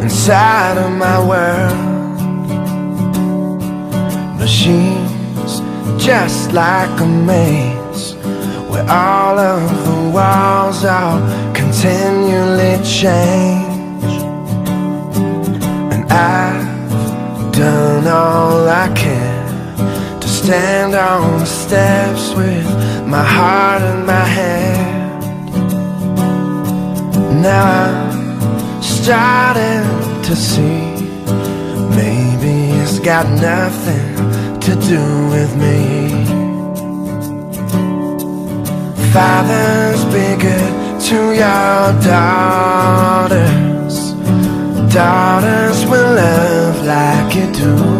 inside of my world. But she's just like a maze, where all of the walls are continually change. And I've done all I can to stand on the steps with my heart in my hand. Now I'm starting to see, maybe it's got nothing to do with me. Fathers, be good to your daughters. Daughters will love like you do.